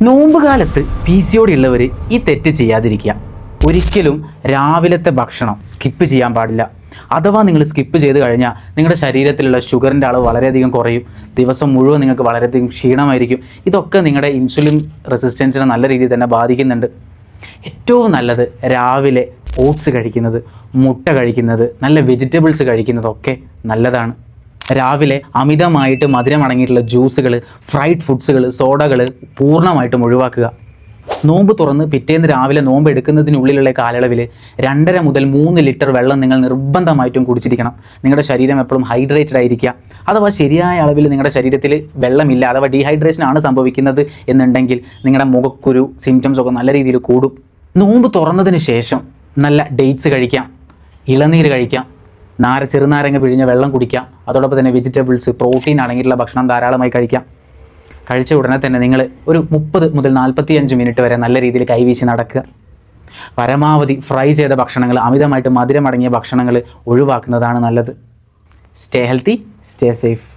നോമ്പ് കാലത്ത് PCOD ഉള്ളവർ ഈ തെറ്റ് ചെയ്യാതിരിക്കുക. ഒരിക്കലും രാവിലത്തെ ഭക്ഷണം സ്കിപ്പ് ചെയ്യാൻ പാടില്ല. അഥവാ നിങ്ങൾ സ്കിപ്പ് ചെയ്ത് കഴിഞ്ഞാൽ നിങ്ങളുടെ ശരീരത്തിലുള്ള ഷുഗറിൻ്റെ അളവ് വളരെയധികം കുറയും. ദിവസം മുഴുവൻ നിങ്ങൾക്ക് വളരെയധികം ക്ഷീണമായിരിക്കും. ഇതൊക്കെ നിങ്ങളുടെ ഇൻസുലിൻ റെസിസ്റ്റൻസിനെ നല്ല രീതിയിൽ തന്നെ ബാധിക്കുന്നുണ്ട്. ഏറ്റവും നല്ലത് രാവിലെ ഓട്സ് കഴിക്കുന്നത്, മുട്ട കഴിക്കുന്നത്, നല്ല വെജിറ്റബിൾസ് കഴിക്കുന്നതൊക്കെ നല്ലതാണ്. രാവിലെ അമിതമായിട്ട് മധുരം അടങ്ങിയിട്ടുള്ള ജ്യൂസുകൾ, ഫ്രൈഡ് ഫുഡ്സുകൾ, സോഡകൾ പൂർണ്ണമായിട്ടും ഒഴിവാക്കുക. നോമ്പ് തുറന്ന് പിറ്റേന്ന് രാവിലെ നോമ്പ് എടുക്കുന്നതിനുള്ളിലുള്ള കാലയളവിൽ 2.5 മുതൽ 3 ലിറ്റർ വെള്ളം നിങ്ങൾ നിർബന്ധമായിട്ടും കുടിച്ചിരിക്കണം. നിങ്ങളുടെ ശരീരം എപ്പോഴും ഹൈഡ്രേറ്റഡ് ആയിരിക്കുക. അഥവാ ശരിയായ അളവിൽ നിങ്ങളുടെ ശരീരത്തിൽ വെള്ളമില്ല, അഥവാ ഡീഹൈഡ്രേഷൻ ആണ് സംഭവിക്കുന്നത് എന്നുണ്ടെങ്കിൽ നിങ്ങളുടെ മുഖക്കുരു സിംറ്റംസ് ഒക്കെ നല്ല രീതിയിൽ കൂടും. നോമ്പ് തുറന്നതിന് ശേഷം നല്ല ഡേറ്റ്സ് കഴിക്കാം, ഇളനീര് കഴിക്കാം, ചെറുനാരങ്ങ പിഴിഞ്ഞ വെള്ളം കുടിക്കാം. അതോടൊപ്പം തന്നെ വെജിറ്റബിൾസ്, പ്രോട്ടീൻ അടങ്ങിയിട്ടുള്ള ഭക്ഷണം ധാരാളമായി കഴിക്കാം. കഴിച്ച ഉടനെ തന്നെ നിങ്ങൾ ഒരു 30 മുതൽ 45 മിനിറ്റ് വരെ നല്ല രീതിയിൽ കൈവീശി നടക്കുക. പരമാവധി ഫ്രൈ ചെയ്ത ഭക്ഷണങ്ങൾ, അമിതമായിട്ട് മധുരമടങ്ങിയ ഭക്ഷണങ്ങൾ ഒഴിവാക്കുന്നതാണ് നല്ലത്. Stay healthy, stay safe.